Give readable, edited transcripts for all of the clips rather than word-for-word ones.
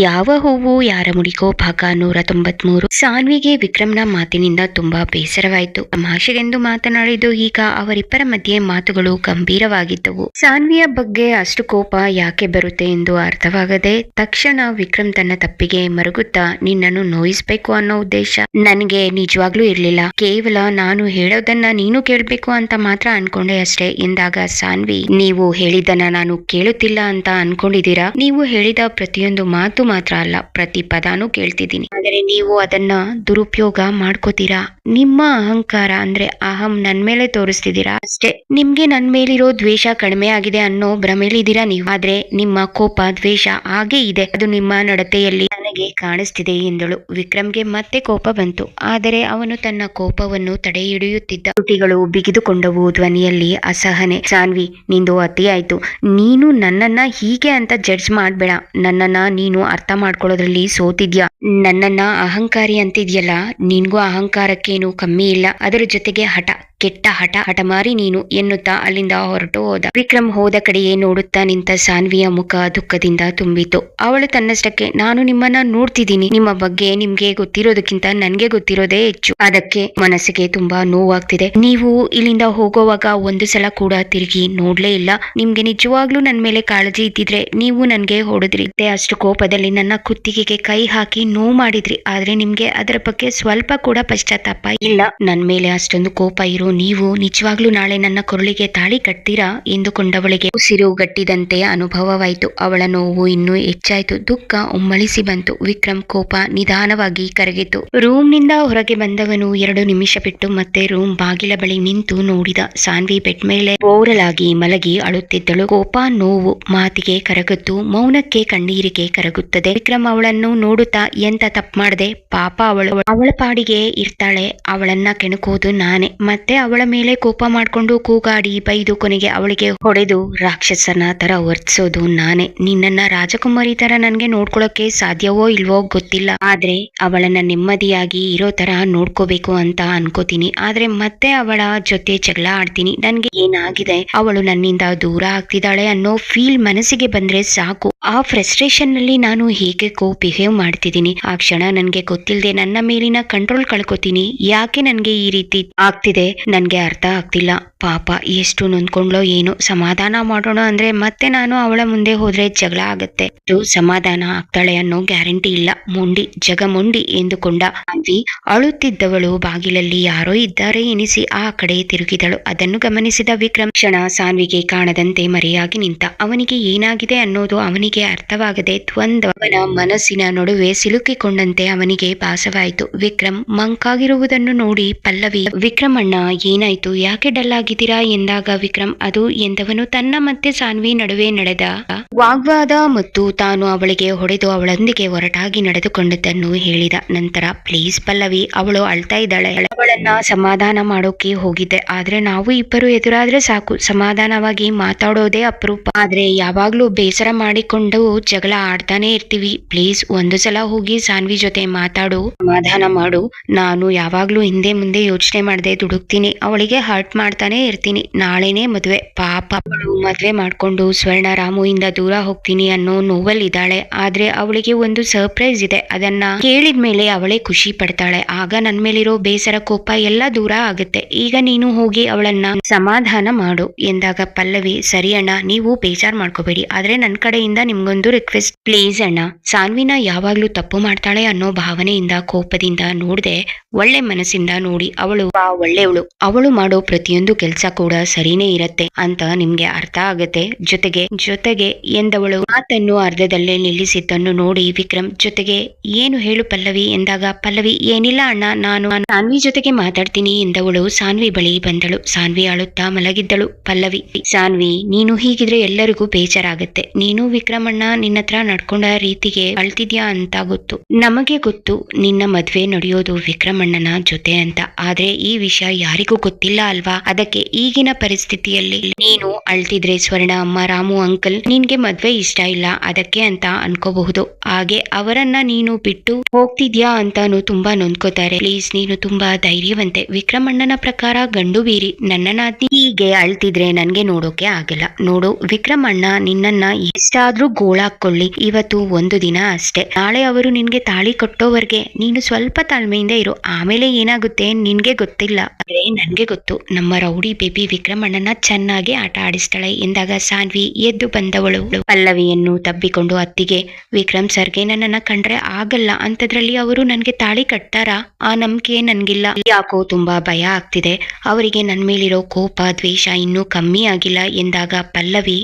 ಯಾವ ಹೂವು ಯಾರ ಮುಡಿಗೋ ಭಾಗ 193. ಸಾನ್ವಿಗೆ ವಿಕ್ರಮ್ನ ಮಾತಿನಿಂದ ತುಂಬಾ ಬೇಸರವಾಯಿತು. ತಮಾಷೆಗೆಂದು ಮಾತನಾಡಿದ್ದು ಈಗ ಅವರಿಬ್ಬರ ಮಧ್ಯೆ ಮಾತುಗಳು ಗಂಭೀರವಾಗಿದ್ದವು. ಸಾನ್ವಿಯ ಬಗ್ಗೆ ಅಷ್ಟು ಕೋಪ ಯಾಕೆ ಬರುತ್ತೆ ಎಂದು ಅರ್ಥವಾಗದೆ ತಕ್ಷಣ ವಿಕ್ರಮ್ ತನ್ನ ತಪ್ಪಿಗೆ ಮರುಗುತ್ತಾ, ನಿನ್ನನ್ನು ನೋಯಿಸ್ಬೇಕು ಅನ್ನೋ ಉದ್ದೇಶ ನನಗೆ ನಿಜವಾಗ್ಲೂ ಇರ್ಲಿಲ್ಲ. ಕೇವಲ ನಾನು ಹೇಳೋದನ್ನ ನೀನು ಕೇಳ್ಬೇಕು ಅಂತ ಮಾತ್ರ ಅನ್ಕೊಂಡೆ ಅಷ್ಟೇ ಎಂದಾಗ ಸಾನ್ವಿ, ನೀವು ಹೇಳಿದ್ದನ್ನ ನಾನು ಕೇಳುತ್ತಿಲ್ಲ ಅಂತ ಅನ್ಕೊಂಡಿದ್ದೀರಾ? ನೀವು ಹೇಳಿದ ಪ್ರತಿಯೊಂದು ಮಾತು ಮಾತ್ರ ಅಲ್ಲ, ಪ್ರತಿ ಪದಾನು ಕೇಳ್ತಿದ್ದೀನಿ. ಆದರೆ ನೀವು ಅದನ್ನ ದುರುಪಯೋಗ ಮಾಡ್ಕೋತೀರಾ. ನಿಮ್ಮ ಅಹಂಕಾರ ಅಂದ್ರೆ ಅಹಂ ನನ್ ಮೇಲೆ ತೋರಿಸ್ತಿದ್ದೀರಾ ಅಷ್ಟೇ. ನಿಮ್ಗೆ ನನ್ ಮೇಲಿರೋ ದ್ವೇಷ ಕಡಿಮೆ ಆಗಿದೆ ಅನ್ನೋ ಭ್ರಮೆಲಿದ್ದೀರಾ ನೀವು. ಆದ್ರೆ ನಿಮ್ಮ ಕೋಪ ದ್ವೇಷ ಹಾಗೆ ಇದೆ, ಅದು ನಿಮ್ಮ ನಡತೆಯಲ್ಲಿ ನನಗೆ ಕಾಣಿಸ್ತಿದೆ ಎಂದಳು. ವಿಕ್ರಮ್ಗೆ ಮತ್ತೆ ಕೋಪ ಬಂತು. ಆದರೆ ಅವನು ತನ್ನ ಕೋಪವನ್ನು ತಡೆ ಹಿಡಿಯುತ್ತಿದ್ದ. ತುಟಿಗಳು ಬಿಗಿದುಕೊಂಡವು, ಧ್ವನಿಯಲ್ಲಿ ಅಸಹನೆ. ಸಾನ್ವಿ, ನಿಂದು ಅತಿ ಆಯ್ತು. ನೀನು ನನ್ನನ್ನ ಹೀಗೆ ಅಂತ ಜಡ್ಜ್ ಮಾಡ್ಬೇಡ. ನನ್ನನ್ನ ನೀನು ಅರ್ಥ ಮಾಡ್ಕೊಳ್ಳೋದ್ರಲ್ಲಿ ಸೋತಿದ್ಯಾ. ನನ್ನನ್ನ ಅಹಂಕಾರಿ ಅಂತಿದ್ಯಲ್ಲ, ನಿನ್ಗೂ ಅಹಂಕಾರಕ್ಕೇನು ಕಮ್ಮಿ ಇಲ್ಲ. ಅದರ ಜೊತೆಗೆ ಹಠ, ಕೆಟ್ಟ ಹಠಮಾರಿ ನೀನು ಎನ್ನುತ್ತಾ ಅಲ್ಲಿಂದ ಹೊರಟು ಹೋದ. ವಿಕ್ರಮ್ ಹೋದ ಕಡೆಯೇ ನೋಡುತ್ತಾ ನಿಂತ ಸಾನ್ವಿಯ ಮುಖ ದುಃಖದಿಂದ ತುಂಬಿತು. ಅವಳು ತನ್ನಷ್ಟಕ್ಕೆ, ನಾನು ನಿಮ್ಮನ್ನ ನೋಡ್ತಿದ್ದೀನಿ. ನಿಮ್ಮ ಬಗ್ಗೆ ನಿಮ್ಗೆ ಗೊತ್ತಿರೋದಕ್ಕಿಂತ ನನ್ಗೆ ಗೊತ್ತಿರೋದೇ ಹೆಚ್ಚು. ಅದಕ್ಕೆ ಮನಸ್ಸಿಗೆ ತುಂಬಾ ನೋವಾಗ್ತಿದೆ. ನೀವು ಇಲ್ಲಿಂದ ಹೋಗೋವಾಗ ಒಂದು ಸಲ ಕೂಡ ತಿರುಗಿ ನೋಡ್ಲೇ ಇಲ್ಲ. ನಿಮ್ಗೆ ನಿಜವಾಗ್ಲೂ ನನ್ ಮೇಲೆ ಕಾಳಜಿ ಇದ್ದಿದ್ರೆ ನೀವು ನನ್ಗೆ ಹೊಡೆದ್ರಿ. ಅಷ್ಟು ಕೋಪದಲ್ಲಿ ನನ್ನ ಕುತ್ತಿಗೆಗೆ ಕೈ ಹಾಕಿ ನೋವು ಮಾಡಿದ್ರಿ. ಆದ್ರೆ ನಿಮ್ಗೆ ಅದರ ಬಗ್ಗೆ ಸ್ವಲ್ಪ ಕೂಡ ಪಶ್ಚಾತ್ತಾಪ ಇಲ್ಲ. ನನ್ ಮೇಲೆ ಅಷ್ಟೊಂದು ಕೋಪ ಇರೋ ನೀವು ನಿಜವಾಗ್ಲೂ ನಾಳೆ ನನ್ನ ಕೊರಳಿಗೆ ತಾಳಿ ಕಟ್ತೀರಾ ಎಂದುಕೊಂಡವಳಿಗೆ ಉಸಿರು ಗಟ್ಟಿದಂತೆ ಅನುಭವವಾಯಿತು. ಅವಳ ನೋವು ಇನ್ನೂ ಹೆಚ್ಚಾಯ್ತು. ದುಃಖ ಉಮ್ಮಳಿಸಿ ಬಂತು. ವಿಕ್ರಮ್ ಕೋಪ ನಿಧಾನವಾಗಿ ಕರಗಿತು. ರೂಮ್ ನಿಂದ ಹೊರಗೆ ಬಂದವನು 2 ನಿಮಿಷ ಬಿಟ್ಟು ಮತ್ತೆ ರೂಮ್ ಬಾಗಿಲ ಬಳಿ ನಿಂತು ನೋಡಿದ. ಸಾನ್ವಿ ಬೆಡ್ ಮೇಲೆ ಬೋರಲಾಗಿ ಮಲಗಿ ಅಳುತ್ತಿದ್ದಳು. ಕೋಪ, ನೋವು ಮಾತಿಗೆ ಕರಗತ್ತು, ಮೌನಕ್ಕೆ ಕಣ್ಣೀರಿಗೆ ಕರಗುತ್ತದೆ. ವಿಕ್ರಮ್ ಅವಳನ್ನು ನೋಡುತ್ತಾ, ಎಂತ ತಪ್ಪು ಮಾಡದೆ, ಪಾಪ ಅವಳ ಪಾಡಿಗೆ ಇರ್ತಾಳೆ. ಅವಳನ್ನ ಕೆಣಕೋದು ನಾನೇ. ಮತ್ತೆ ಅವಳ ಮೇಲೆ ಕೋಪ ಮಾಡ್ಕೊಂಡು ಕೂಗಾಡಿ ಬೈದು ಕೊನೆಗೆ ಅವಳಿಗೆ ಹೊಡೆದು ರಾಕ್ಷಸನ ತರ ವರ್ತಿಸೋದು ನಾನೇ. ನಿನ್ನನ್ನ ರಾಜಕುಮಾರಿ ತರ ನನ್ಗೆ ನೋಡ್ಕೊಳಕ್ಕೆ ಸಾಧ್ಯವೋ ಇಲ್ವೋ ಗೊತ್ತಿಲ್ಲ. ಆದ್ರೆ ಅವಳನ್ನ ನೆಮ್ಮದಿಯಾಗಿ ಇರೋ ತರ ನೋಡ್ಕೋಬೇಕು ಅಂತ ಅನ್ಕೋತೀನಿ. ಆದ್ರೆ ಮತ್ತೆ ಅವಳ ಜೊತೆ ಜಗಳ ಆಡ್ತೀನಿ. ನನ್ಗೆ ಏನಾಗಿದೆ, ಅವಳು ನನ್ನಿಂದ ದೂರ ಆಗ್ತಿದ್ದಾಳೆ ಅನ್ನೋ ಫೀಲ್ ಮನಸ್ಸಿಗೆ ಬಂದ್ರೆ ಸಾಕು. ಆ ಫ್ರಸ್ಟ್ರೇಷನ್ ನಲ್ಲಿ ನಾನು ಹೇಗೆ ಬಿಹೇವ್ ಮಾಡ್ತಿದ್ದೀನಿ. ಆ ಕ್ಷಣ ನನ್ಗೆ ಗೊತ್ತಿಲ್ಲದೆ ನನ್ನ ಮೇಲಿನ ಕಂಟ್ರೋಲ್ ಕಳ್ಕೊತೀನಿ. ಯಾಕೆ ನನ್ಗೆ ಈ ರೀತಿ ಆಗ್ತಿದೆ ನನ್ಗೆ ಅರ್ಥ ಆಗ್ತಿಲ್ಲ. ಪಾಪ ಎಷ್ಟು ನೊಂದ್ಕೊಂಡ್ಲೋ ಏನೋ. ಸಮಾಧಾನ ಮಾಡೋಣ ಅಂದ್ರೆ ಮತ್ತೆ ನಾನು ಅವಳ ಮುಂದೆ ಹೋದ್ರೆ ಜಗಳ ಆಗತ್ತೆ. ಸಮಾಧಾನ ಆಗ್ತಾಳೆ ಅನ್ನೋ ಗ್ಯಾರಂಟಿ ಇಲ್ಲ. ಜಗಮೊಂಡಿ ಎಂದುಕೊಂಡ ಸಾನ್ವಿ ಅಳುತ್ತಿದ್ದವಳು ಬಾಗಿಲಲ್ಲಿ ಯಾರೋ ಇದ್ದಾರೆ ಎನಿಸಿ ಆ ಕಡೆ ತಿರುಗಿದಳು. ಅದನ್ನು ಗಮನಿಸಿದ ವಿಕ್ರಮ್ ಕ್ಷಣ ಸಾನ್ವಿಗೆ ಕಾಣದಂತೆ ಮರೆಯಾಗಿ ನಿಂತ. ಅವನಿಗೆ ಏನಾಗಿದೆ ಅನ್ನೋದು ಅವನಿಗೆ ಅರ್ಥವಾಗದೆ ದ್ವಂದ್ವ ಅವನ ಮನಸ್ಸಿನ ನಡುವೆ ಸಿಲುಕಿಕೊಂಡಂತೆ ಅವನಿಗೆ ಭಾಸವಾಯಿತು. ವಿಕ್ರಮ್ ಮಂಕಾಗಿರುವುದನ್ನು ನೋಡಿ ಪಲ್ಲವಿ, ವಿಕ್ರಮ್ ಅಣ್ಣ ಏನಾಯ್ತು, ಯಾಕೆ ಡಲ್ ಆಗಿದ್ದೀರಾ ಎಂದಾಗ ವಿಕ್ರಮ್ ಅದು ಎಂದವನು ತನ್ನ ಮತ್ತೆ ಸಾನ್ವಿ ನಡುವೆ ನಡೆದ ವಾಗ್ವಾದ ಮತ್ತು ತಾನು ಅವಳಿಗೆ ಹೊಡೆದು ಅವಳೊಂದಿಗೆ ಹೊರಟಾಗಿ ನಡೆದುಕೊಂಡದ್ದನ್ನು ಹೇಳಿದ. ನಂತರ, ಪ್ಲೀಸ್ ಪಲ್ಲವಿ, ಅವಳು ಅಳ್ತಾ ಇದ್ದಾಳೆ, ಅವಳನ್ನ ಸಮಾಧಾನ ಮಾಡೋಕೆ ಹೋಗಿದ್ದೆ. ಆದ್ರೆ ನಾವು ಇಬ್ಬರು ಎದುರಾದ್ರೆ ಸಾಕು, ಸಮಾಧಾನವಾಗಿ ಮಾತಾಡೋದೇ ಅಪರೂಪ. ಆದ್ರೆ ಯಾವಾಗ್ಲೂ ಬೇಸರ ಮಾಡಿಕೊಂಡು ಜಗಳ ಆಡ್ತಾನೆ ಇರ್ತೀವಿ. ಪ್ಲೀಸ್ ಒಂದು ಸಲ ಹೋಗಿ ಸಾನ್ವಿ ಜೊತೆ ಮಾತಾಡು, ಸಮಾಧಾನ ಮಾಡು. ನಾನು ಯಾವಾಗ್ಲೂ ಹಿಂದೆ ಮುಂದೆ ಯೋಚನೆ ಮಾಡದೆ ದುಡುಕ್ತೀನಿ, ಅವಳಿಗೆ ಹರ್ಟ್ ಮಾಡ್ತಾನೆ ಇರ್ತೀನಿ. ನಾಳೆನೆ ಮದ್ವೆ. ಪಾಪ ಅವಳು ಮದ್ವೆ ಮಾಡ್ಕೊಂಡು ಸ್ವರ್ಣ ರಾಮು ಇಂದ ದೂರ ಹೋಗ್ತೀನಿ ಅನ್ನೋ ನೋವಲ್ಲಿದ್ದಾಳೆ. ಆದ್ರೆ ಅವಳಿಗೆ ಒಂದು ಸರ್ಪ್ರೈಸ್ ಇದೆ. ಅದನ್ನ ಕೇಳಿದ್ಮೇಲೆ ಅವಳೇ ಖುಷಿ ಪಡ್ತಾಳೆ. ಆಗ ನನ್ ಮೇಲಿರೋ ಬೇಸರ ಕೋಪ ಎಲ್ಲ ದೂರ ಆಗುತ್ತೆ. ಈಗ ನೀನು ಹೋಗಿ ಅವಳನ್ನ ಸಮಾಧಾನ ಮಾಡು ಎಂದಾಗ ಪಲ್ಲವಿ, ಸರಿ ಅಣ್ಣ, ನೀವು ಬೇಜಾರ್ ಮಾಡ್ಕೋಬೇಡಿ. ಆದ್ರೆ ನನ್ ಕಡೆಯಿಂದ ನಿಮ್ಗೊಂದು ರಿಕ್ವೆಸ್ಟ್, ಪ್ಲೀಸ್ ಅಣ್ಣ. ಸಾನ್ವಿನ ಯಾವಾಗ್ಲೂ ತಪ್ಪು ಮಾಡ್ತಾಳೆ ಅನ್ನೋ ಭಾವನೆಯಿಂದ ಕೋಪದಿಂದ ನೋಡ್ದೆ, ಒಳ್ಳೆ ಮನಸ್ಸಿಂದ ನೋಡಿ ಅವಳು ಒಳ್ಳೆಯವಳು. ಅವಳು ಮಾಡೋ ಪ್ರತಿಯೊಂದು ಕೆಲಸ ಕೂಡ ಸರಿನೇ ಇರತ್ತೆ ಅಂತ ನಿಮ್ಗೆ ಅರ್ಥ ಆಗತ್ತೆ. ಜೊತೆಗೆ ಎಂದವಳು ಮಾತನ್ನು ಅರ್ಧದಲ್ಲೇ ನಿಲ್ಲಿಸಿದ್ದನ್ನು ನೋಡಿ ವಿಕ್ರಮ್, ಜೊತೆಗೆ ಏನು ಹೇಳು ಪಲ್ಲವಿ ಎಂದಾಗ ಪಲ್ಲವಿ, ಏನಿಲ್ಲ ಅಣ್ಣ, ನಾನು ಸಾನ್ವಿ ಜೊತೆಗೆ ಮಾತಾಡ್ತೀನಿ ಎಂದವಳು ಸಾನ್ವಿ ಬಳಿ ಬಂದಳು. ಸಾನ್ವಿ ಅಳುತ್ತಾ ಮಲಗಿದ್ದಳು. ಪಲ್ಲವಿ, ಸಾನ್ವಿ, ನೀನು ಹೀಗಿದ್ರೆ ಎಲ್ಲರಿಗೂ ಬೇಜಾರಾಗತ್ತೆ. ನೀನು ವಿಕ್ರಮ್ ಅಣ್ಣ ನಿನ್ನ ಹತ್ರ ನಡ್ಕೊಂಡ ರೀತಿಗೆ ಅಳ್ತಿದ್ಯಾ ಅಂತ ಗೊತ್ತು. ನಮಗೆ ಗೊತ್ತು ನಿನ್ನ ಮದ್ವೆ ನಡೆಯೋದು ವಿಕ್ರಮ್ ಅಣ್ಣನ ಜೊತೆ ಅಂತ. ಆದ್ರೆ ಈ ವಿಷಯ ಯಾರಿಗೂ ಯಾರಿಗೂ ಗೊತ್ತಿಲ್ಲ ಅಲ್ವಾ, ಅದಕ್ಕೆ ಈಗಿನ ಪರಿಸ್ಥಿತಿಯಲ್ಲಿ ನೀನು ಅಳ್ತಿದ್ರೆ ಸ್ವರ್ಣ ಅಮ್ಮ, ರಾಮು ಅಂಕಲ್ ನಿನ್ಗೆ ಮದ್ವೆ ಇಷ್ಟ ಇಲ್ಲ ಅದಕ್ಕೆ ಅಂತ ಅನ್ಕೋಬಹುದು. ಹಾಗೆ ಅವರನ್ನ ನೀನು ಬಿಟ್ಟು ಹೋಗ್ತಿದ್ಯಾ ಅಂತಾನು ತುಂಬಾ ನೊಂದ್ಕೋತಾರೆ. ಪ್ಲೀಸ್ ನೀನು ತುಂಬಾ ಧೈರ್ಯವಂತೆ. ವಿಕ್ರಮಣ್ಣನ ಪ್ರಕಾರ ಗಂಡು ಬೀರಿ ನನ್ನ ನಾದ್ನಿ ಹೀಗೆ ಅಳ್ತಿದ್ರೆ ನನ್ಗೆ ನೋಡೋಕೆ ಆಗಲ್ಲ. ನೋಡು ವಿಕ್ರಮಣ್ಣ ನಿನ್ನನ್ನ ಎಷ್ಟಾದ್ರೂ ಗೋಳಾಕೊಳ್ಳಿ, ಇವತ್ತು ಒಂದು ದಿನ ಅಷ್ಟೇ. ನಾಳೆ ಅವರು ನಿನ್ಗೆ ತಾಳಿ ಕಟ್ಟೋವರೆಗೆ ನೀನು ಸ್ವಲ್ಪ ತಾಳ್ಮೆಯಿಂದ ಇರು. ಆಮೇಲೆ ಏನಾಗುತ್ತೆ ನಿನ್ಗೆ ಗೊತ್ತಿಲ್ಲ, ಆದ್ರೆ ನನ್ಗೆ ಗೊತ್ತು. ನಮ್ಮ ರೌಡಿ ಬೇಬಿ ವಿಕ್ರಮಣ್ಣನ ಚೆನ್ನಾಗಿ ಆಟ ಆಡಿಸ್ತಾಳೆ ಎಂದಾಗ ಸಾನ್ವಿ ಎದ್ದು ಬಂದವಳು ಪಲ್ಲವಿಯನ್ನು ತಬ್ಬಿಕೊಂಡು, ಅತ್ತಿಗೆ ವಿಕ್ರಮ್ ಸರ್ಗೆ ನನ್ನನ್ನ ಕಂಡ್ರೆ ಆಗಲ್ಲ ಅಂತದ್ರಲ್ಲಿ ಅವರು ನನ್ಗೆ ತಾಳಿ ಕಟ್ತಾರ? ಆ ನಂಬಿಕೆ ನನ್ಗಿಲ್ಲ. ಯಾಕೋ ತುಂಬಾ ಭಯ ಆಗ್ತಿದೆ. ಅವರಿಗೆ ನನ್ ಮೇಲಿರೋ ಕೋಪ ದ್ವೇಷ ಇನ್ನೂ ಕಮ್ಮಿ ಆಗಿಲ್ಲ ಎಂದಾಗ ಪಲ್ಲವಿ,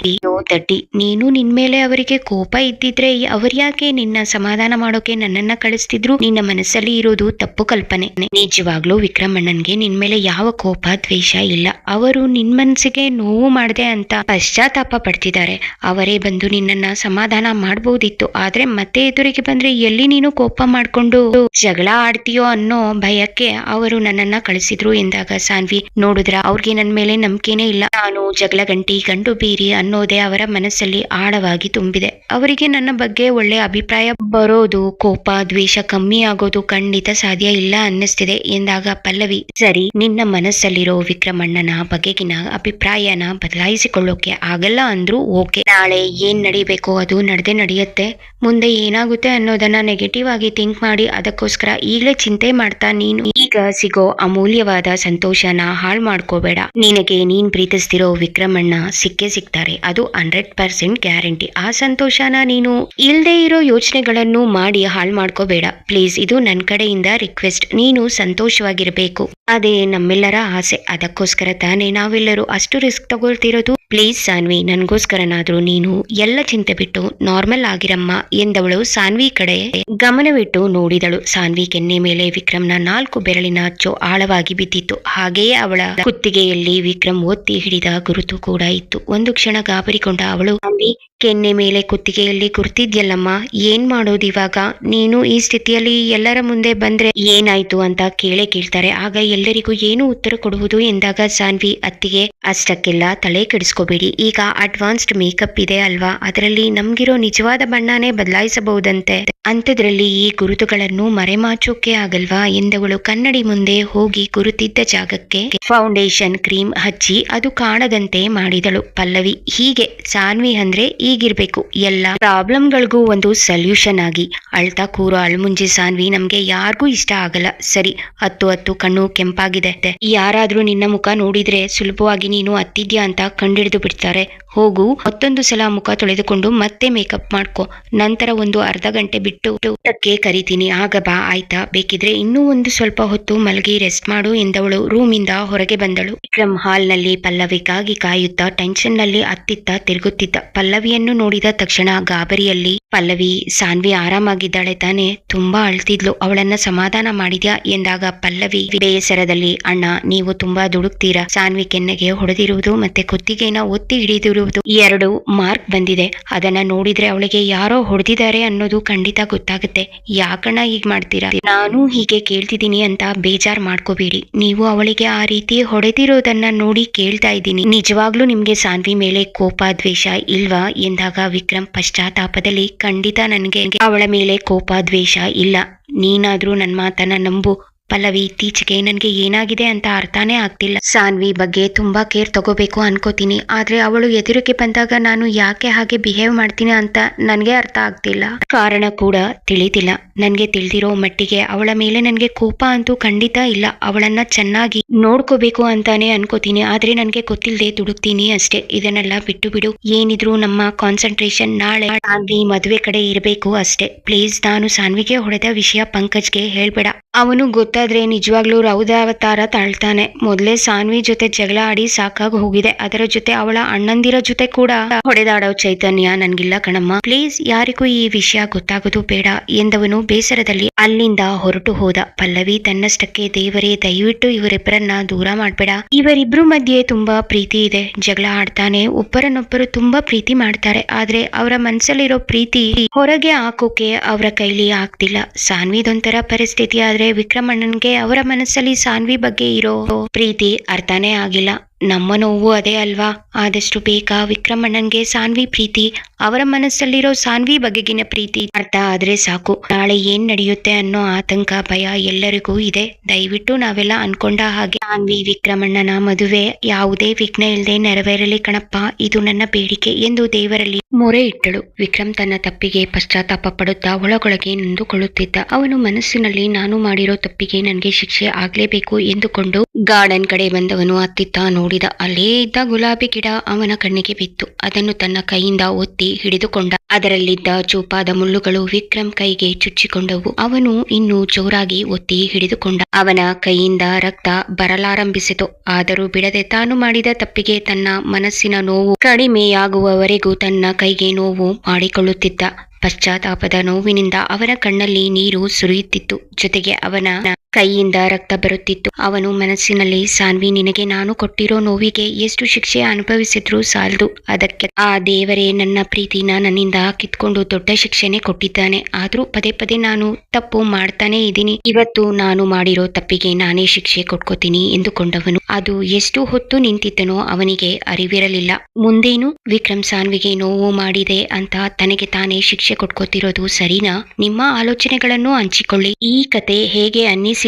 ದಡ್ಡಿ ನೀನು ನಿನ್ಮೇಲೆ ಅವರಿಗೆ ಕೋಪ ಇದ್ದಿದ್ರೆ ಅವ್ರ್ಯಾಕೆ ನಿನ್ನ ಸಮಾಧಾನ ಮಾಡೋಕೆ ನನ್ನನ್ನ ಕಳಿಸ್ತಿದ್ರು? ನಿನ್ನ ಮನಸ್ಸಲ್ಲಿ ಇರೋದು ತಪ್ಪು ಕಲ್ಪನೆ. ನಿಜವಾಗ್ಲೂ ವಿಕ್ರಮಣ್ಣನ್ಗೆ ನಿನ್ಮೇಲೆ ಯಾವ ಕೋಪ ದ್ವೇಷ ಇಲ್ಲ. ಅವರು ನಿನ್ ಮನ್ಸಿಗೆ ನೋವು ಮಾಡದೆ ಅಂತ ಪಶ್ಚಾತ್ತಾಪ ಪಡ್ತಿದ್ದಾರೆ. ಅವರೇ ಬಂದು ನಿನ್ನನ್ನ ಸಮಾಧಾನ ಮಾಡ್ಬೋದಿತ್ತು. ಆದ್ರೆ ಮತ್ತೆ ಎದುರಿಗೆ ಬಂದ್ರೆ ಎಲ್ಲಿ ನೀನು ಕೋಪ ಮಾಡ್ಕೊಂಡು ಜಗಳ ಆಡ್ತೀಯೋ ಅನ್ನೋ ಭಯಕ್ಕೆ ಅವರು ನನ್ನನ್ನ ಕಳಿಸಿದ್ರು ಎಂದಾಗ ಸಾನ್ವಿ, ನೋಡಿದ್ರ ಅವ್ರಿಗೆ ನನ್ ಮೇಲೆ ನಂಬಿಕೆನೇ ಇಲ್ಲ. ನಾನು ಜಗಳ ಗಂಟಿ ಗಂಡು ಬೀರಿ ಅನ್ನೋದೇ ಅವರ ಮನಸ್ಸಲ್ಲಿ ಆಳವಾಗಿ ತುಂಬಿದೆ. ಅವರಿಗೆ ನನ್ನ ಬಗ್ಗೆ ಒಳ್ಳೆ ಅಭಿಪ್ರಾಯ ಬರೋದು, ಕೋಪ ದ್ವೇಷ ಕಮ್ಮಿ ಆಗೋದು ಖಂಡಿತ ಸಾಧ್ಯ ಇಲ್ಲ ಅನ್ನಿಸ್ತಿದೆ ಎಂದಾಗ ಪಲ್ಲವಿ, ಸರಿ ನಿನ್ನ ಮನಸ್ಸಲ್ಲಿರೋ ವಿಕ್ರಮಣ್ಣನ ಬಗೆಗಿನ ಅಭಿಪ್ರಾಯನ ಬದಲಾಯಿಸಿಕೊಳ್ಳೋಕೆ ಆಗಲ್ಲ ಅಂದ್ರು ಓಕೆ. ನಾಳೆ ಏನ್ ನಡಿಬೇಕೋ ಅದು ನಡೆದೇ ನಡೆಯುತ್ತೆ. ಮುಂದೆ ಏನಾಗುತ್ತೆ ಅನ್ನೋದನ್ನ ನೆಗೆಟಿವ್ ಆಗಿ ಥಿಂಕ್ ಮಾಡಿ ಅದಕ್ಕೋಸ್ಕರ ಈಗಲೇ ಚಿಂತೆ ಮಾಡ್ತಾ ನೀನು ಈಗ ಸಿಗೋ ಅಮೂಲ್ಯವಾದ ಸಂತೋಷನ ಹಾಳು ಮಾಡ್ಕೋಬೇಡ. ನಿನಗೆ ನೀನ್ ಪ್ರೀತಿಸ್ತಿರೋ ವಿಕ್ರಮಣ್ಣ ಸಿಕ್ಕೇ ಸಿಗ್ತಾರೆ, ಅದು 100% ಗ್ಯಾರಂಟಿ. ಆ ಸಂತೋಷನ ನೀನು ಇಲ್ದೇ ಇರೋ ಯೋಚನೆಗಳನ್ನು ಮಾಡಿ ಹಾಳು ಮಾಡ್ಕೋಬೇಡ ಪ್ಲೀಸ್. ಇದು ನನ್ ಕಡೆಯಿಂದ ರಿಕ್ವೆಸ್ಟ್. ನೀನು ಸಂತೋಷವಾಗಿರ್ಬೇಕು, ಅದೇ ನಮ್ಮೆಲ್ಲರ ಆಸೆ. ಅದಕ್ಕೋಸ್ಕರ ತಾನೇ ನಾವೆಲ್ಲರೂ ಅಷ್ಟು ರಿಸ್ಕ್ ತಗೊಳ್ತಿರೋದು. ಪ್ಲೀಸ್ ಸಾನ್ವಿ, ನನ್ಗೋಸ್ಕರನಾದ್ರೂ ನೀನು ಎಲ್ಲ ಚಿಂತೆ ಬಿಟ್ಟು ನಾರ್ಮಲ್ ಆಗಿರಮ್ಮ ಎಂದವಳು ಸಾನ್ವಿ ಕಡೆ ಗಮನವಿಟ್ಟು ನೋಡಿದಳು. ಸಾನ್ವಿ ಕೆನ್ನೆ ಮೇಲೆ ವಿಕ್ರಮ್ನ 4 ಬೆರಳಿನ ಅಚ್ಚು ಆಳವಾಗಿ ಬಿದ್ದಿತ್ತು. ಹಾಗೆಯೇ ಅವಳ ಕುತ್ತಿಗೆಯಲ್ಲಿ ವಿಕ್ರಮ್ ಒತ್ತಿ ಹಿಡಿದ ಗುರುತು ಕೂಡ ಇತ್ತು. ಒಂದು ಕ್ಷಣ ಗಾಬರಿಗೊಂಡ ಅವಳು, ಸಾನ್ವಿ ಕೆನ್ನೆ ಮೇಲೆ ಕುತ್ತಿಗೆಯಲ್ಲಿ ಗುರ್ತಿದ್ಯಲ್ಲಮ್ಮ, ಏನ್ ಮಾಡೋದು ಇವಾಗ? ನೀನು ಈ ಸ್ಥಿತಿಯಲ್ಲಿ ಎಲ್ಲರ ಮುಂದೆ ಬಂದ್ರೆ ಏನಾಯ್ತು ಅಂತ ಕೇಳ್ತಾರೆ. ಆಗ ಎಲ್ಲರಿಗೂ ಏನು ಉತ್ತರ ಕೊಡುವುದು ಎಂದಾಗ ಸಾನ್ವಿ, ಅತ್ತಿಗೆ ಅಷ್ಟಕ್ಕೆಲ್ಲ ತಲೆ ಕೆಡಿಸ್ಕೋಬೇಡಿ. ಈಗ ಅಡ್ವಾನ್ಸ್ಡ್ ಮೇಕಪ್ ಇದೆ ಅಲ್ವಾ, ಅದರಲ್ಲಿ ನಮ್ಗಿರೋ ನಿಜವಾದ ಬಣ್ಣನೇ ಬದಲಾಯಿಸಬಹುದಂತೆ. ಅಂಥದ್ರಲ್ಲಿ ಈ ಗುರುತುಗಳನ್ನು ಮರೆಮಾಚೋಕೆ ಆಗಲ್ವಾ ಎಂದವಳು ಕನ್ನಡಿ ಮುಂದೆ ಹೋಗಿ ಗುರುತಿದ್ದ ಜಾಗಕ್ಕೆ ಫೌಂಡೇಶನ್ ಕ್ರೀಮ್ ಹಚ್ಚಿ ಅದು ಕಾಣದಂತೆ ಮಾಡಿದಳು. ಪಲ್ಲವಿ, ಹೀಗೆ ಸಾನ್ವಿ ಅಂದ್ರೆ ಈಗಿರ್ಬೇಕು. ಎಲ್ಲ ಪ್ರಾಬ್ಲಮ್ಗಳಿಗೂ ಒಂದು ಸೊಲ್ಯೂಷನ್ ಆಗಿ. ಅಳ್ತಾ ಕೂರೋ ಅಳ್ಮುಂಜಿ ಸಾನ್ವಿ, ನಮ್ಗೆ ಯಾರಿಗೂ ಇಷ್ಟ ಆಗಲ್ಲ. ಸರಿ, ಹತ್ತು ಕಣ್ಣು ಕೆಂಪಾಗಿದೆ. ಯಾರಾದ್ರೂ ನಿನ್ನ ಮುಖ ನೋಡಿದ್ರೆ ಸುಲಭವಾಗಿ ನೀನು ಅತ್ತಿದ್ಯಾ ಅಂತ ಕಂಡಿಡಿದು ಬಿಡ್ತಾರೆ. ಹೋಗು, ಮತ್ತೊಂದು ಸಲ ಮುಖ ತೊಳೆದುಕೊಂಡು ಮತ್ತೆ ಮೇಕಪ್ ಮಾಡ್ಕೊ. ನಂತರ ಒಂದು ಅರ್ಧ ಗಂಟೆ ಬಿಟ್ಟು ಊಟಕ್ಕೆ ಕರಿತೀನಿ, ಆಗ ಬಾ ಆಯ್ತಾ? ಬೇಕಿದ್ರೆ ಇನ್ನೂ ಒಂದು ಸ್ವಲ್ಪ ಹೊತ್ತು ಮಲಗಿ ರೆಸ್ಟ್ ಮಾಡು ಎಂದವಳು ರೂಮಿಂದ ಹೊರಗೆ ಬಂದಳು. ವಿಕ್ರಮ್ ಹಾಲ್ ನಲ್ಲಿ ಪಲ್ಲವಿಗಾಗಿ ಕಾಯುತ್ತಾ ಟೆನ್ಷನ್ ನಲ್ಲಿ ಅತ್ತಿತ್ತ ತಿರುಗುತ್ತಿದ್ದ. ಪಲ್ಲವಿಯನ್ನು ನೋಡಿದ ತಕ್ಷಣ ಗಾಬರಿಯಲ್ಲಿ, ಪಲ್ಲವಿ ಸಾನ್ವಿ ಆರಾಮಾಗಿದ್ದಾಳೆ ತಾನೆ? ತುಂಬಾ ಅಳ್ತಿದ್ಲು, ಅವಳನ್ನ ಸಮಾಧಾನ ಮಾಡಿದ್ಯಾ ಎಂದಾಗ ಪಲ್ಲವಿ ಬೇಸರದಲ್ಲಿ, ಅಣ್ಣ ನೀವು ತುಂಬಾ ದುಡುಕ್ತೀರಾ. ಸಾನ್ವಿ ಕೆನ್ನೆಗೆ ಹೊಡೆದಿರುವುದು ಮತ್ತೆ ಕುತ್ತಿಗೆನ ಒತ್ತಿ ಹಿಡಿದಿರುವುದು 2 ಮಾರ್ಕ್ ಬಂದಿದೆ. ಅದನ್ನ ನೋಡಿದ್ರೆ ಅವಳಿಗೆ ಯಾರೋ ಹೊಡೆದಿದ್ದಾರೆ ಅನ್ನೋದು ಖಂಡಿತ ಗೊತ್ತಾಗುತ್ತೆ. ಯಾಕಣ್ಣ ಹೀಗ್ ಮಾಡ್ತೀರಾ? ನಾನು ಹೀಗೆ ಕೇಳ್ತಿದ್ದೀನಿ ಅಂತ ಬೇಜಾರ್ ಮಾಡ್ಕೋಬೇಡಿ. ನೀವು ಅವಳಿಗೆ ಆ ರೀತಿ ಹೊಡೆದಿರೋದನ್ನ ನೋಡಿ ಕೇಳ್ತಾ ಇದ್ದೀನಿ. ನಿಜವಾಗ್ಲೂ ನಿಮ್ಗೆ ಸಾನ್ವಿ ಮೇಲೆ ಕೋಪ ದ್ವೇಷ ಇಲ್ವಾ ಎಂದಾಗ ವಿಕ್ರಮ್ ಪಶ್ಚಾತ್ತಾಪದಲ್ಲಿ, ಖಂಡಿತ ನನ್ಗೆ ಅವಳ ಮೇಲೆ ಕೋಪ ದ್ವೇಷ ಇಲ್ಲ. ನೀನಾದ್ರೂ ನನ್ ಮಾತನ್ನ ನಂಬು. ಪಲ್ಲವಿ, ಇತ್ತೀಚೆಗೆ ನನ್ಗೆ ಏನಾಗಿದೆ ಅಂತ ಅರ್ಥನೇ ಆಗ್ತಿಲ್ಲ. ಸಾನ್ವಿ ಬಗ್ಗೆ ತುಂಬಾ ಕೇರ್ ತಗೋಬೇಕು ಅನ್ಕೋತೀನಿ, ಆದ್ರೆ ಅವಳು ಎದುರಿಗೆ ಬಂದಾಗ ನಾನು ಯಾಕೆ ಹಾಗೆ ಬಿಹೇವ್ ಮಾಡ್ತೀನಿ ಅಂತ ನನ್ಗೆ ಅರ್ಥ ಆಗ್ತಿಲ್ಲ. ಕಾರಣ ಕೂಡ ತಿಳಿದಿಲ್ಲ. ನನ್ಗೆ ತಿಳಿದಿರೋ ಮಟ್ಟಿಗೆ ಅವಳ ಮೇಲೆ ನನ್ಗೆ ಕೋಪ ಅಂತೂ ಖಂಡಿತ ಇಲ್ಲ. ಅವಳನ್ನ ಚೆನ್ನಾಗಿ ನೋಡ್ಕೋಬೇಕು ಅಂತಾನೆ ಅನ್ಕೋತೀನಿ, ಆದ್ರೆ ನನ್ಗೆ ಗೊತ್ತಿಲ್ಲದೆ ದುಡುಕ್ತೀನಿ ಅಷ್ಟೇ. ಇದನ್ನೆಲ್ಲ ಬಿಟ್ಟು ಬಿಡು. ಏನಿದ್ರು ನಮ್ಮ ಕಾನ್ಸಂಟ್ರೇಷನ್ ನಾಳೆ ಸಾನ್ವಿ ಮದುವೆ ಕಡೆ ಇರಬೇಕು ಅಷ್ಟೇ. ಪ್ಲೀಸ್, ನಾನು ಸಾನ್ವಿಗೆ ಹೊಡೆದ ವಿಷಯ ಪಂಕಜ್ಗೆ ಹೇಳ್ಬೇಡ. ಅವನು ಗೊತ್ತಾದ್ರೆ ನಿಜವಾಗ್ಲೂ ರೌದಾವತಾರ ತಾಳ್ತಾನೆ. ಮೊದ್ಲೇ ಸಾನ್ವಿ ಜೊತೆ ಜಗಳ ಆಡಿ ಸಾಕಾಗಿ ಹೋಗಿದೆ. ಅದರ ಜೊತೆ ಅವಳ ಅಣ್ಣಂದಿರ ಜೊತೆ ಕೂಡ ಹೊಡೆದಾಡೋ ಚೈತನ್ಯ ನನ್ಗಿಲ್ಲ ಕಣಮ್ಮ. ಪ್ಲೀಸ್, ಯಾರಿಗೂ ಈ ವಿಷಯ ಗೊತ್ತಾಗೋದು ಬೇಡ ಎಂದವನು ಬೇಸರದಲ್ಲಿ ಅಲ್ಲಿಂದ ಹೊರಟು ಹೋದ. ಪಲ್ಲವಿ ತನ್ನಷ್ಟಕ್ಕೆ, ದೇವರೇ ದಯವಿಟ್ಟು ಇವರಿಬ್ಬರನ್ನ ದೂರ ಮಾಡ್ಬೇಡ. ಇವರಿಬ್ರು ಮಧ್ಯೆ ತುಂಬಾ ಪ್ರೀತಿ ಇದೆ. ಜಗಳ ಆಡ್ತಾನೆ, ಒಬ್ಬರನ್ನೊಬ್ಬರು ತುಂಬಾ ಪ್ರೀತಿ ಮಾಡ್ತಾರೆ. ಆದ್ರೆ ಅವರ ಮನ್ಸಲ್ಲಿರೋ ಪ್ರೀತಿ ಹೊರಗೆ ಹಾಕೋಕೆ ಅವರ ಕೈಲಿ ಆಗ್ತಿಲ್ಲ. ಸಾನ್ವಿದೊಂಥರ ಪರಿಸ್ಥಿತಿ ಆದ್ರೆ ವಿಕ್ರಮಣ್ಣ ನನ್ಗೆ ಅವರ ಮನಸ್ಸಲ್ಲಿ ಸಾನ್ವಿ ಬಗ್ಗೆ ಇರೋ ಪ್ರೀತಿ ಅರ್ಥನೇ ಆಗಿಲ್ಲ. ನಮ್ಮ ನೋವು ಅದೇ ಅಲ್ವಾ? ಆದಷ್ಟು ಬೇಗ ವಿಕ್ರಮಣ್ಣನ್ಗೆ ಸಾನ್ವಿ ಪ್ರೀತಿ, ಅವರ ಮನಸ್ಸಲ್ಲಿರೋ ಸಾನ್ವಿ ಬಗೆಗಿನ ಪ್ರೀತಿ ಅರ್ಥ ಆದ್ರೆ ಸಾಕು. ನಾಳೆ ಏನ್ ನಡೆಯುತ್ತೆ ಅನ್ನೋ ಆತಂಕ, ಭಯ ಎಲ್ಲರಿಗೂ ಇದೆ. ದಯವಿಟ್ಟು ನಾವೆಲ್ಲ ಅನ್ಕೊಂಡ ಹಾಗೆ ಸಾನ್ವಿ ವಿಕ್ರಮಣ್ಣನ ಮದುವೆ ಯಾವುದೇ ವಿಘ್ನ ಇಲ್ಲದೆ ನೆರವೇರಲಿ ಕಣಪ್ಪ, ಇದು ನನ್ನ ಬೇಡಿಕೆ ಎಂದು ದೇವರಲ್ಲಿ ಮೊರೆ ಇಟ್ಟಳು. ವಿಕ್ರಮ್ ತನ್ನ ತಪ್ಪಿಗೆ ಪಶ್ಚಾತ್ತಾಪ ಪಡುತ್ತಾ ಒಳಗೊಳಗೆ ನೊಂದುಕೊಳ್ಳುತ್ತಿದ್ದ. ಅವನು ಮನಸ್ಸಿನಲ್ಲಿ ನಾನು ಮಾಡಿರೋ ತಪ್ಪಿಗೆ ನನಗೆ ಶಿಕ್ಷೆ ಆಗ್ಲೇಬೇಕು ಎಂದುಕೊಂಡು ಗಾರ್ಡನ್ ಕಡೆ ಬಂದವನು ಅತ್ತಿತ್ತ ನೋಡಿದ. ಅಲ್ಲೇ ಇದ್ದ ಗುಲಾಬಿ ಗಿಡ ಅವನ ಕಣ್ಣಿಗೆ ಬಿತ್ತು. ಅದನ್ನು ತನ್ನ ಕೈಯಿಂದ ಒತ್ತಿ ಹಿಡಿದುಕೊಂಡ. ಅದರಲ್ಲಿದ್ದ ಚೂಪಾದ ಮುಳ್ಳುಗಳು ವಿಕ್ರಮ್ ಕೈಗೆ ಚುಚ್ಚಿಕೊಂಡವು. ಅವನು ಇನ್ನೂ ಜೋರಾಗಿ ಒತ್ತಿ ಹಿಡಿದುಕೊಂಡ. ಅವನ ಕೈಯಿಂದ ರಕ್ತ ಬರಲಾರಂಭಿಸಿತು. ಆದರೂ ಬಿಡದೆ ತಾನು ಮಾಡಿದ ತಪ್ಪಿಗೆ ತನ್ನ ಮನಸ್ಸಿನ ನೋವು ಕಡಿಮೆಯಾಗುವವರೆಗೂ ತನ್ನ ಕೈಗೆ ನೋವು ಮಾಡಿಕೊಳ್ಳುತ್ತಿದ್ದ. ಪಶ್ಚಾತ್ತಾಪದ ನೋವಿನಿಂದ ಅವನ ಕಣ್ಣಲ್ಲಿ ನೀರು ಸುರಿಯುತ್ತಿತ್ತು. ಜೊತೆಗೆ ಅವನ ಕೈಯಿಂದ ರಕ್ತ ಬರುತ್ತಿತ್ತು. ಅವನು ಮನಸ್ಸಿನಲ್ಲಿ ಸಾನ್ವಿ, ನಿನಗೆ ನಾನು ಕೊಟ್ಟಿರೋ ನೋವಿಗೆ ಎಷ್ಟು ಶಿಕ್ಷೆ ಅನುಭವಿಸಿದ್ರೂ ಸಾಲದು. ಅದಕ್ಕೆ ಆ ದೇವರೇ ನನ್ನ ಪ್ರೀತಿನ ನನ್ನಿಂದ ಕಿತ್ಕೊಂಡು ದೊಡ್ಡ ಶಿಕ್ಷೆನೆ ಕೊಟ್ಟಿದ್ದಾನೆ. ಆದ್ರೂ ಪದೇ ಪದೇ ನಾನು ತಪ್ಪು ಮಾಡ್ತಾನೆ ಇದ್ದೀನಿ. ಇವತ್ತು ನಾನು ಮಾಡಿರೋ ತಪ್ಪಿಗೆ ನಾನೇ ಶಿಕ್ಷೆ ಕೊಟ್ಕೋತೀನಿ ಎಂದುಕೊಂಡವನು ಅದು ಎಷ್ಟು ಹೊತ್ತು ನಿಂತಿದ್ದನೋ ಅವನಿಗೆ ಅರಿವಿರಲಿಲ್ಲ. ಮುಂದೇನು? ವಿಕ್ರಮ್ ಸಾನ್ವಿಗೆ ನೋವು ಮಾಡಿದೆ ಅಂತ ತನಗೆ ತಾನೇ ಶಿಕ್ಷೆ ಕೊಟ್ಕೋತಿರೋದು ಸರಿನಾ? ನಿಮ್ಮ ಆಲೋಚನೆಗಳನ್ನು ಹಂಚಿಕೊಳ್ಳಿ. ಈ ಕತೆ ಹೇಗೆ ಅನ್ನಿಸಿತು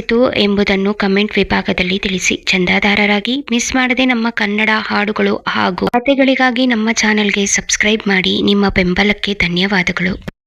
ಎಂಬುದನ್ನು ಕಮೆಂಟ್ ವಿಭಾಗದಲ್ಲಿ ತಿಳಿಸಿ. ಚಂದಾದಾರರಾಗಿ ಮಿಸ್ ಮಾಡದೆ ನಮ್ಮ ಕನ್ನಡ ಹಾಡುಗಳು ಹಾಗೂ ಕತೆಗಳಿಗಾಗಿ ನಮ್ಮ ಚಾನೆಲ್ಗೆ ಸಬ್ಸ್ಕ್ರೈಬ್ ಮಾಡಿ. ನಿಮ್ಮ ಬೆಂಬಲಕ್ಕೆ ಧನ್ಯವಾದಗಳು.